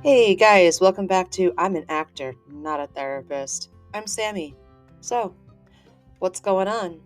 Hey guys, welcome back to I'm an actor, not a therapist. I'm Sammy. So, what's going on?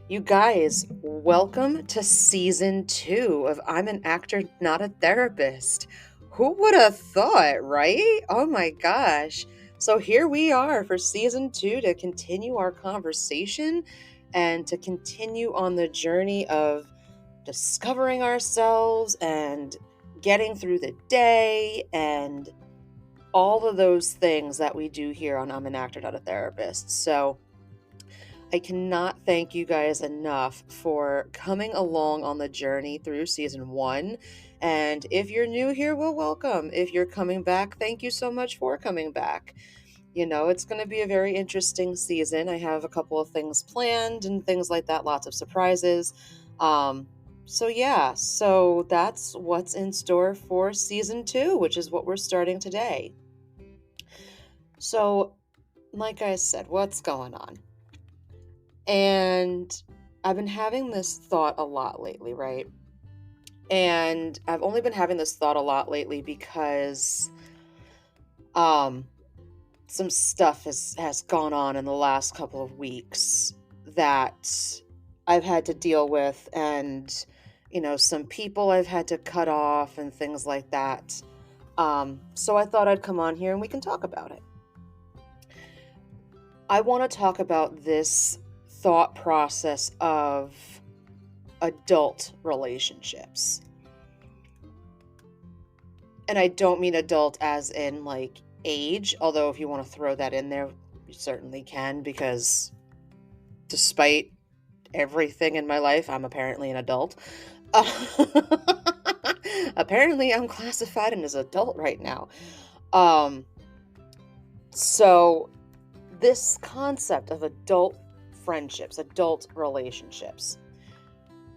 You guys, welcome to season 2 of I'm an actor, not a therapist. Who would have thought, right? Oh my gosh. So, here we are for season 2 to continue our conversation and to continue on the journey of discovering ourselves and getting through the day and all of those things that we do here on I'm an Actor, Not a Therapist. So I cannot thank you guys enough for coming along on the journey through season 1. And if you're new here, well, welcome. If you're coming back, thank you so much for coming back. It's going to be a very interesting season. I have a couple of things planned and things like that, lots of surprises. Um, so that's what's in store for season 2, which is what we're starting today. So, like I said, what's going on? And I've been having this thought a lot lately, right? And I've only been having this thought a lot lately because um some stuff has gone on in the last couple of weeks that I've had to deal with, and some people I've had to cut off and things like that. So I thought I'd come on here and we can talk about it. I want to talk about this thought process of adult relationships. And I don't mean adult as in like age, although if you want to throw that in there, you certainly can, because despite everything in my life, I'm apparently an adult. Apparently, I'm classified as an adult right now. Um, so this concept of adult friendships, adult relationships.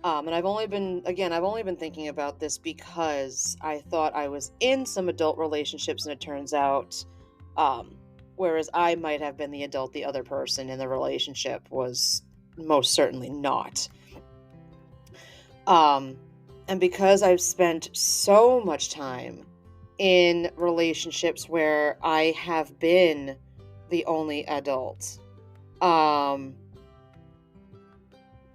And I've only been thinking about this because I thought I was in some adult relationships, and it turns out, um, whereas I might have been the adult, the other person in the relationship was most certainly not. Um, and because I've spent so much time in relationships where I have been the only adult, um,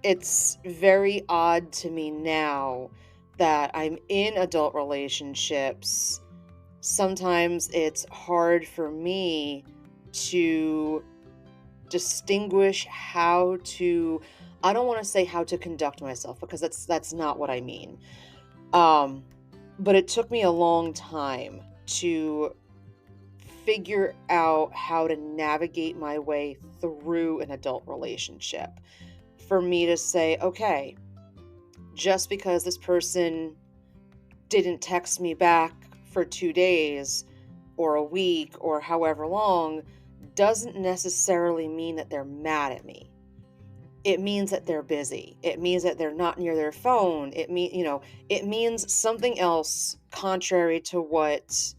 it's very odd to me now that I'm in adult relationships. Sometimes it's hard for me to distinguish how to I don't want to say how to conduct myself, because that's not what I mean. Um but it took me a long time to figure out how to navigate my way through an adult relationship. For me to say, okay, just because this person didn't text me back for 2 days or a week or however long doesn't necessarily mean that they're mad at me. It means that they're busy. It means that they're not near their phone. It means something else contrary to what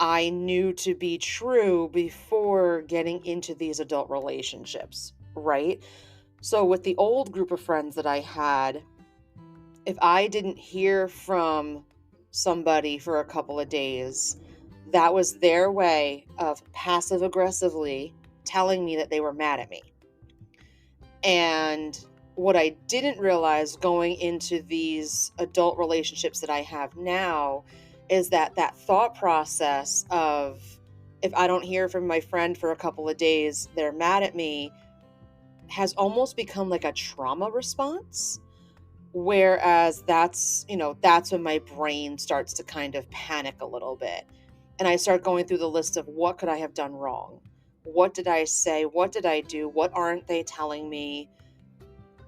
I knew to be true before getting into these adult relationships, right? So with the old group of friends that I had, if I didn't hear from somebody for a couple of days, that was their way of passive aggressively telling me that they were mad at me. And what I didn't realize going into these adult relationships that I have now is that thought process of, if I don't hear from my friend for a couple of days, they're mad at me, has almost become like a trauma response. Whereas that's when my brain starts to kind of panic a little bit. And I start going through the list of what could I have done wrong? What did I say? What did I do? What aren't they telling me?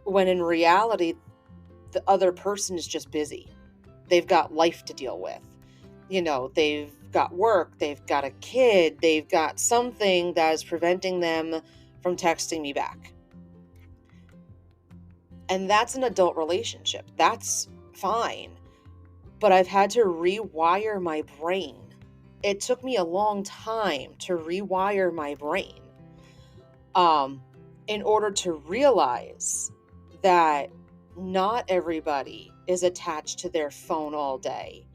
When in reality, the other person is just busy. They've got life to deal with. They've got work, they've got a kid, they've got something that is preventing them from texting me back. And that's an adult relationship. That's fine. But I've had to rewire my brain. It took me a long time to rewire my brain, um, in order to realize that not everybody is attached to their phone all day.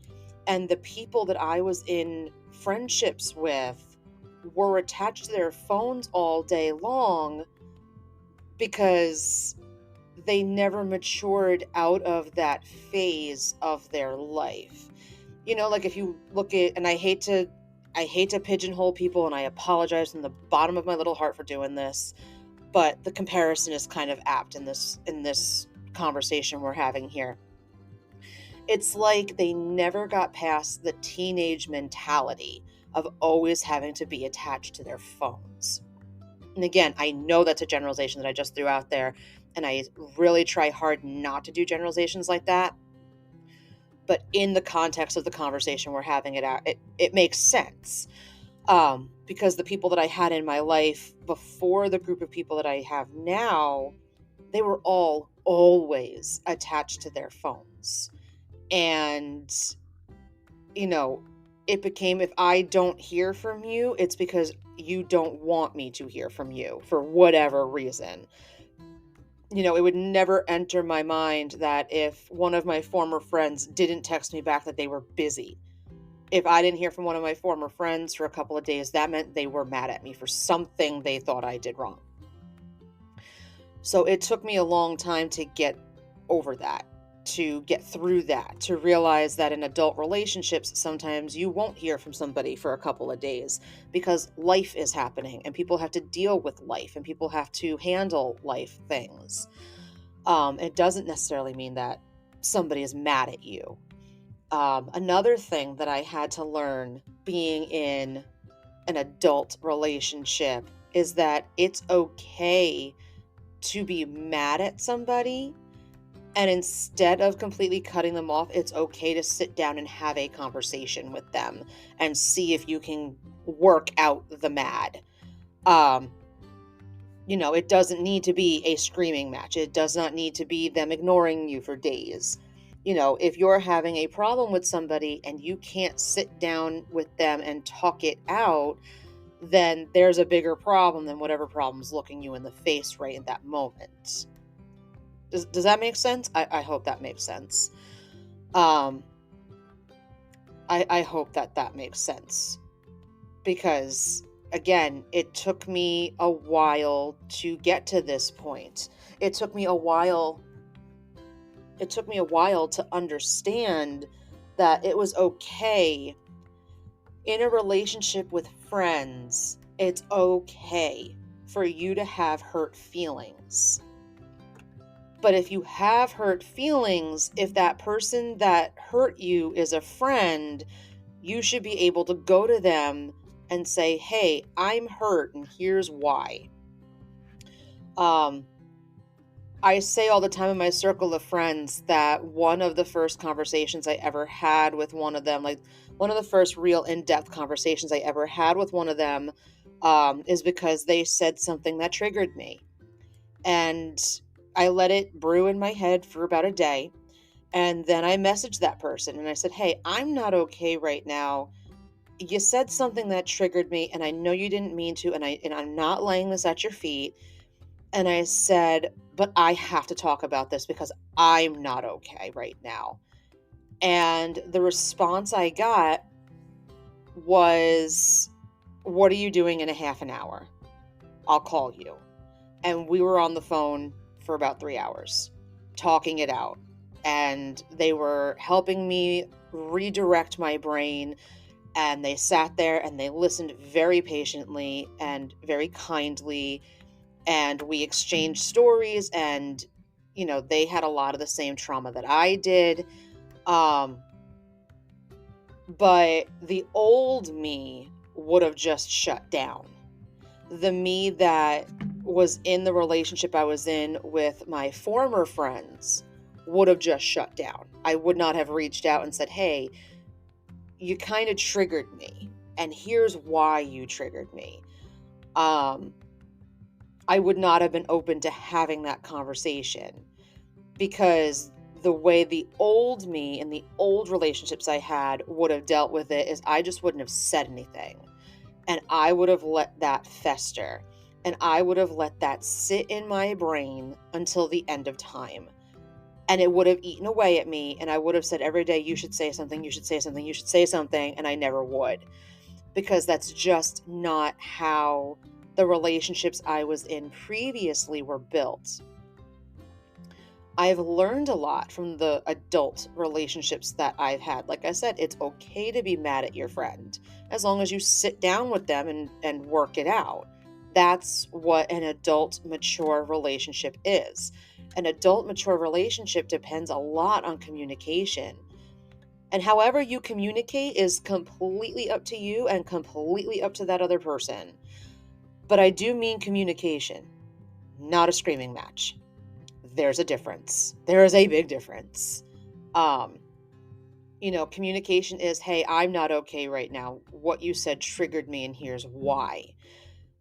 And the people that I was in friendships with were attached to their phones all day long because they never matured out of that phase of their life. Like if you look at, and I hate to pigeonhole people, and I apologize from the bottom of my little heart for doing this, but the comparison is kind of apt in this conversation we're having here. It's like they never got past the teenage mentality of always having to be attached to their phones. And again, I know that's a generalization that I just threw out there, and I really try hard not to do generalizations like that. But in the context of the conversation we're having it makes sense. Because the people that I had in my life before the group of people that I have now, they were all always attached to their phones. And, you know, it became, if I don't hear from you, it's because you don't want me to hear from you for whatever reason. It would never enter my mind that if one of my former friends didn't text me back that they were busy. If I didn't hear from one of my former friends for a couple of days, that meant they were mad at me for something they thought I did wrong. So it took me a long time to get over that, to get through that, to realize that in adult relationships, sometimes you won't hear from somebody for a couple of days because life is happening and people have to deal with life and people have to handle life things. It doesn't necessarily mean that somebody is mad at you. Another thing that I had to learn being in an adult relationship is that it's okay to be mad at somebody, and instead of completely cutting them off, it's okay to sit down and have a conversation with them and see if you can work out the mad. Um, it doesn't need to be a screaming match. It does not need to be them ignoring you for days. If you're having a problem with somebody and you can't sit down with them and talk it out, then there's a bigger problem than whatever problem's looking you in the face right in that moment. Does that make sense? I hope that makes sense. I hope that makes sense. Because, again, it took me a while to get to this point. It took me a while to understand that it was okay in a relationship with friends. It's okay for you to have hurt feelings. But if you have hurt feelings, if that person that hurt you is a friend, you should be able to go to them and say, hey, I'm hurt and here's why. I say all the time in my circle of friends that one of the first conversations I ever had with one of them, like one of the first real in-depth conversations I ever had with one of them, is because they said something that triggered me. And I let it brew in my head for about a day. And then I messaged that person and I said, hey, I'm not okay right now. You said something that triggered me, and I know you didn't mean to, and I'm not laying this at your feet. And I said, but I have to talk about this because I'm not okay right now. And the response I got was, what are you doing in a half an hour? I'll call you. And we were on the phone for about 3 hours talking it out. And they were helping me redirect my brain. And they sat there and they listened very patiently and very kindly. And we exchanged stories, and they had a lot of the same trauma that I did. But the old me would have just shut down. The me that was in the relationship I was in with my former friends would have just shut down. I would not have reached out and said, hey, you kind of triggered me, and here's why you triggered me. I would not have been open to having that conversation, because the way the old me and the old relationships I had would have dealt with it is I just wouldn't have said anything. And I would have let that fester. And I would have let that sit in my brain until the end of time. And it would have eaten away at me, and I would have said every day, you should say something, you should say something, you should say something, and I never would, because that's just not how the relationships I was in previously were built. I've learned a lot from the adult relationships that I've had. Like I said, it's okay to be mad at your friend as long as you sit down with them and work it out. That's what an adult, mature relationship is. An adult, mature relationship depends a lot on communication. And however you communicate is completely up to you and completely up to that other person. But I do mean communication, not a screaming match. There's a difference. There is a big difference. Um, Communication is, hey, I'm not okay right now. What you said triggered me, and here's why.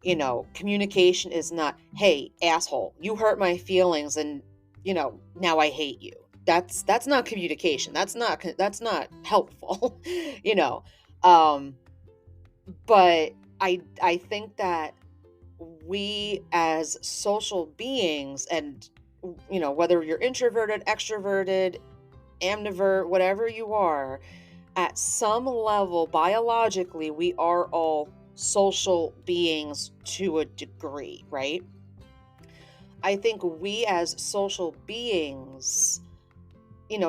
Communication is not, hey, asshole, you hurt my feelings, and now I hate you. That's not communication. That's not helpful. you know. Um, but I think that we as social beings, and whether you're introverted, extroverted, ambivert, whatever you are, at some level biologically we are all social beings to a degree, right? I think we as social beings,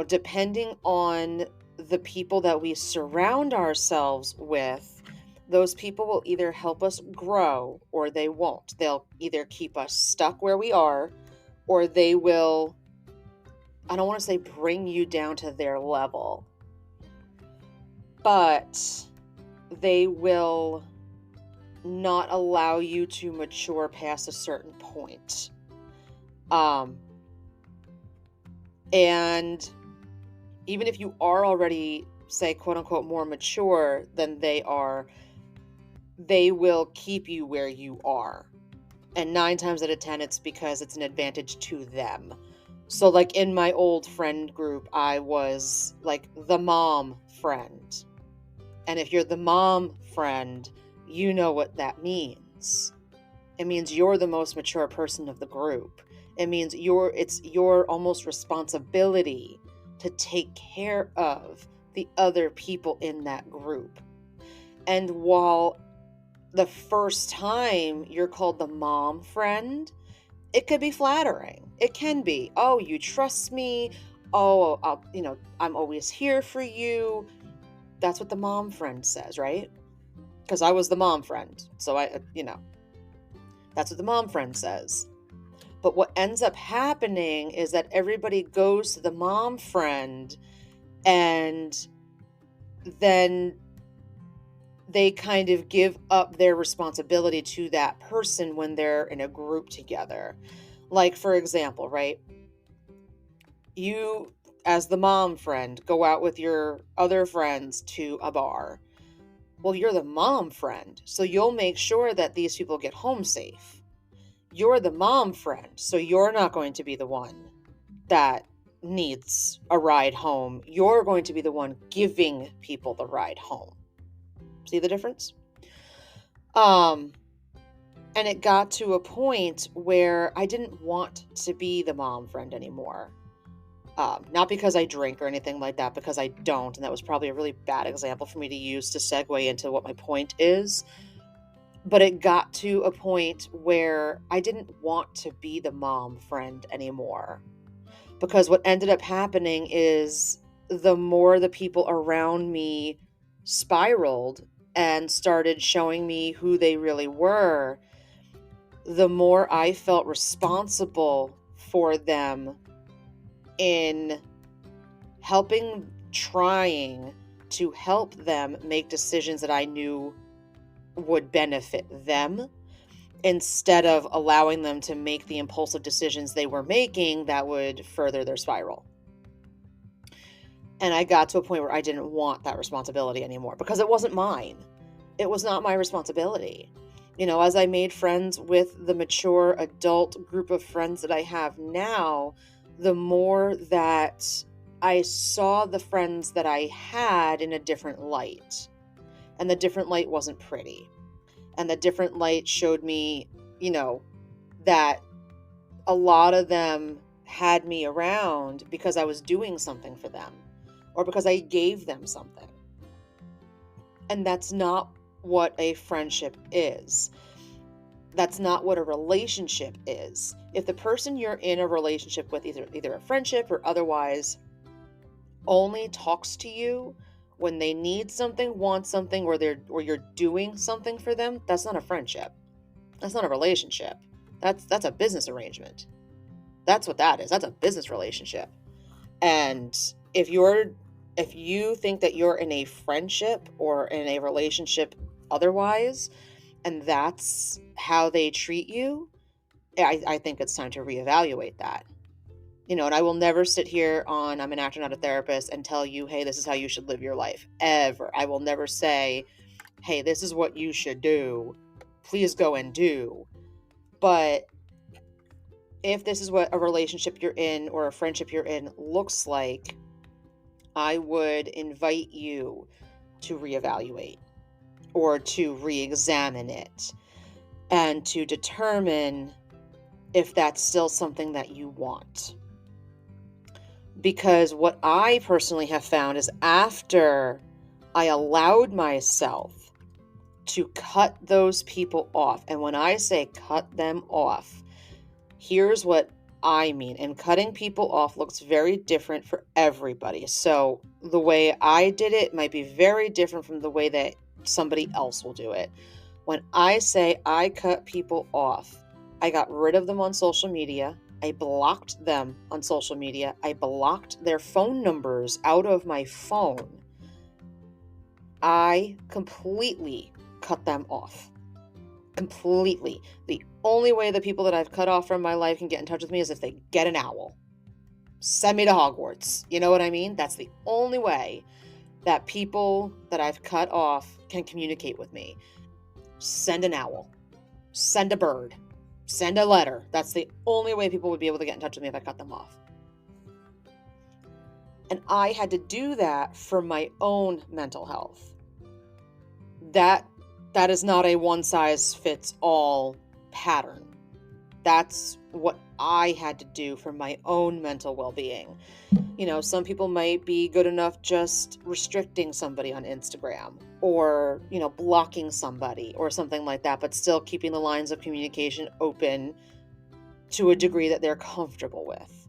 depending on the people that we surround ourselves with, those people will either help us grow or they won't. They'll either keep us stuck where we are, or they will, I don't want to say bring you down to their level, but they will not allow you to mature past a certain point. And even if you are already, say, quote unquote, more mature than they are, they will keep you where you are. And 9 times out of 10, it's because it's an advantage to them. So, like in my old friend group, I was like the mom friend. And if you're the mom friend, you know what that means. It means you're the most mature person of the group. It means it's your almost responsibility to take care of the other people in that group. And while the first time you're called the mom friend, it could be flattering. It can be, oh, you trust me. Oh, I'm always here for you. That's what the mom friend says, right? Because I was the mom friend. So that's what the mom friend says. But what ends up happening is that everybody goes to the mom friend, and then they kind of give up their responsibility to that person when they're in a group together. Like, for example, right? You, as the mom friend, go out with your other friends to a bar. Well, you're the mom friend, so you'll make sure that these people get home safe. You're the mom friend, so you're not going to be the one that needs a ride home. You're going to be the one giving people the ride home. See the difference? And it got to a point where I didn't want to be the mom friend anymore. Not because I drink or anything like that, because I don't. And that was probably a really bad example for me to use to segue into what my point is. But it got to a point where I didn't want to be the mom friend anymore. Because what ended up happening is the more the people around me spiraled and started showing me who they really were, the more I felt responsible for them in trying to help them make decisions that I knew would benefit them, instead of allowing them to make the impulsive decisions they were making that would further their spiral. And I got to a point where I didn't want that responsibility anymore because it wasn't mine. It was not my responsibility. As I made friends with the mature adult group of friends that I have now, the more that I saw the friends that I had in a different light. And the different light wasn't pretty. And the different light showed me, that a lot of them had me around because I was doing something for them or because I gave them something. And that's not what a friendship is. That's not what a relationship is. If the person you're in a relationship with, either a friendship or otherwise, only talks to you when they need something, want something, or you're doing something for them, that's not a friendship. That's not a relationship. That's a business arrangement. That's what that is. That's a business relationship. And if you think that you're in a friendship or in a relationship otherwise, and that's how they treat you, I think it's time to reevaluate that. And I will never sit here on I'm an actor, not a therapist, and tell you, hey, this is how you should live your life. Ever. I will never say, hey, this is what you should do. Please go and do. But if this is what a relationship you're in or a friendship you're in looks like, I would invite you to reevaluate or to re-examine it and to determine if that's still something that you want. Because what I personally have found is after I allowed myself to cut those people off, and when I say cut them off, here's what I mean. And cutting people off looks very different for everybody. So the way I did it might be very different from the way that somebody else will do it. When I say I cut people off, I got rid of them on social media. I blocked them on social media. I blocked their phone numbers out of my phone. I completely cut them off. Completely. The only way the people that I've cut off from my life can get in touch with me is if they get an owl. Send me to Hogwarts. You know what I mean? That's the only way that people that I've cut off can communicate with me. Send an owl. Send a bird. Send a letter. That's the only way people would be able to get in touch with me if I cut them off. And I had to do that for my own mental health. That is not a one-size-fits-all pattern. That's what I had to do for my own mental well-being. Some people might be good enough just restricting somebody on Instagram or, blocking somebody or something like that, but still keeping the lines of communication open to a degree that they're comfortable with.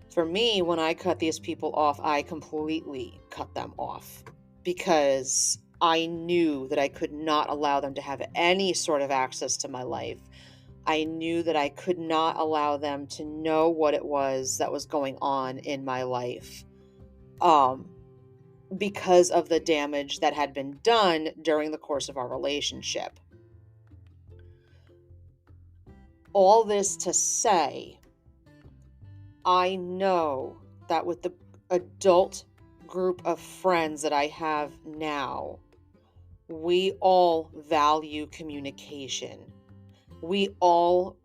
For me, when I cut these people off, I completely cut them off because I knew that I could not allow them to have any sort of access to my life. I knew that I could not allow them to know what it was that was going on in my life, because of the damage that had been done during the course of our relationship. All this to say, I know that with the adult group of friends that I have now, we all value communication. We all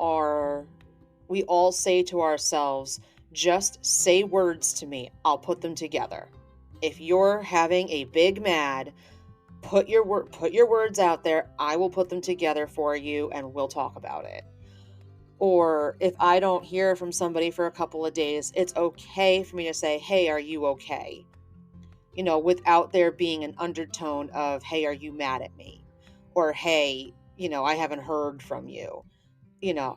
say to ourselves, just say words to me, I'll put them together. If you're having a big mad, put your words out there, I will put them together for you and we'll talk about it. Or if I don't hear from somebody for a couple of days, it's okay for me to say, hey, are you okay? Without there being an undertone of, hey, are you mad at me? Or, hey, I haven't heard from you.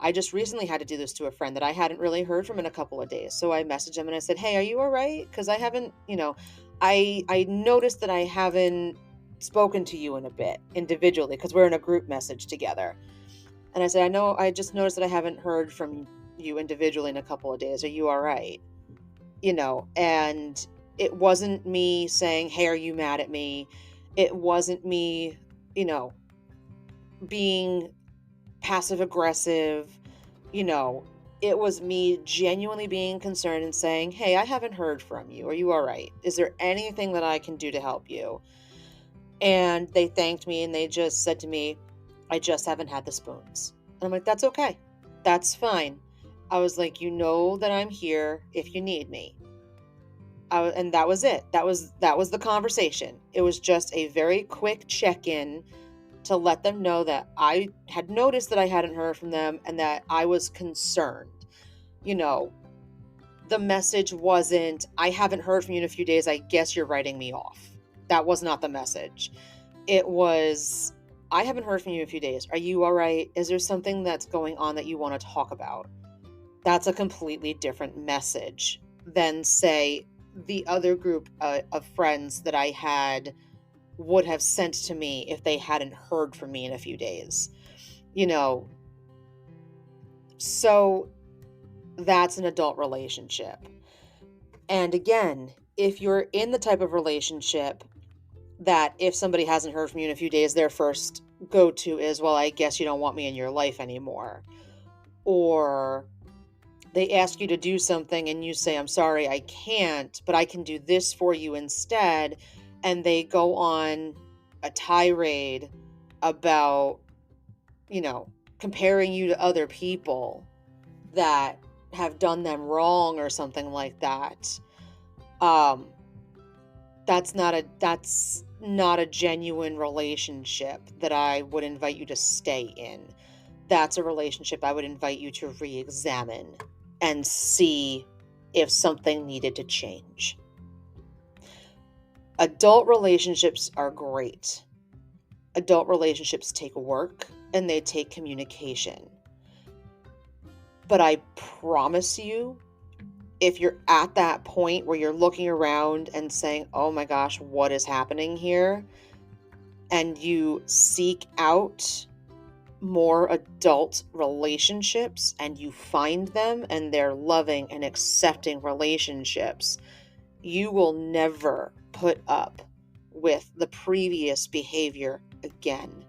I just recently had to do this to a friend that I hadn't really heard from in a couple of days. So I messaged him and I said, hey, are you all right? Because I haven't, I noticed that I haven't spoken to you in a bit individually because we're in a group message together. And I said, I just noticed that I haven't heard from you individually in a couple of days. Are you all right? And it wasn't me saying, hey, are you mad at me? It wasn't me, being passive aggressive. It was me genuinely being concerned and saying, hey, I haven't heard from you. Are you all right? Is there anything that I can do to help you? And they thanked me and they just said to me, I just haven't had the spoons. And I'm like, that's okay. That's fine. I was like, that I'm here if you need me. And that was it. That was the conversation. It was just a very quick check-in to let them know that I had noticed that I hadn't heard from them and that I was concerned. The message wasn't, I haven't heard from you in a few days, I guess you're writing me off. That was not the message. It was, I haven't heard from you in a few days. Are you all right? Is there something that's going on that you want to talk about? That's a completely different message than, say, the other group of friends that I had would have sent to me if they hadn't heard from me in a few days. You know, so that's an adult relationship. And again, if you're in the type of relationship that if somebody hasn't heard from you in a few days, their first go to is, well, I guess you don't want me in your life anymore. Or they ask you to do something and you say, I'm sorry, I can't, but I can do this for you instead. And they go on a tirade about, comparing you to other people that have done them wrong or something like that. That's not a genuine relationship that I would invite you to stay in. That's a relationship I would invite you to re-examine and see if something needed to change. Adult relationships are great. Adult relationships take work and they take communication. But I promise you, if you're at that point where you're looking around and saying, oh my gosh, what is happening here? And you seek out more adult relationships and you find them and they're loving and accepting relationships, you will never put up with the previous behavior again.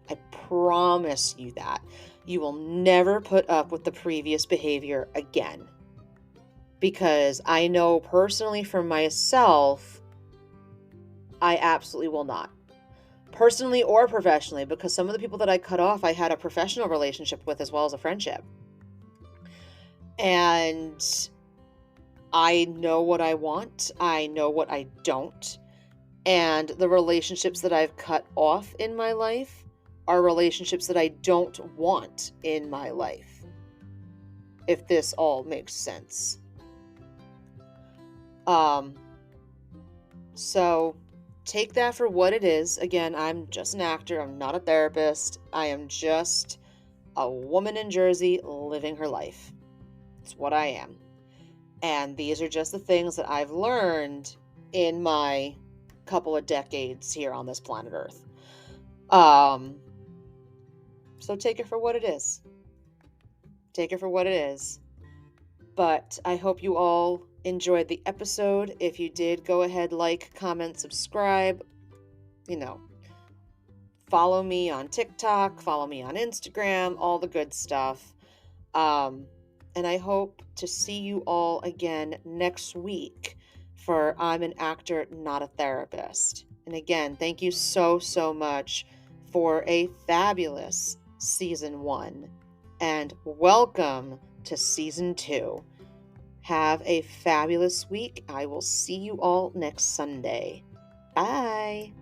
I promise you that. You will never put up with the previous behavior again. Because I know personally for myself, I absolutely will not. Personally or professionally, because some of the people that I cut off, I had a professional relationship with as well as a friendship. And I know what I want. I know what I don't. And the relationships that I've cut off in my life are relationships that I don't want in my life. If this all makes sense. So take that for what it is. Again, I'm just an actor. I'm not a therapist. I am just a woman in Jersey living her life. It's what I am. And these are just the things that I've learned in my couple of decades here on this planet Earth. So take it for what it is. Take it for what it is. But I hope you all enjoyed the episode. If you did, go ahead, like, comment, subscribe. Follow me on TikTok, follow me on Instagram, all the good stuff. And I hope to see you all again next week for I'm an Actor, Not a Therapist. And again, thank you so, so much for a fabulous season 1. And welcome to season 2. Have a fabulous week. I will see you all next Sunday. Bye.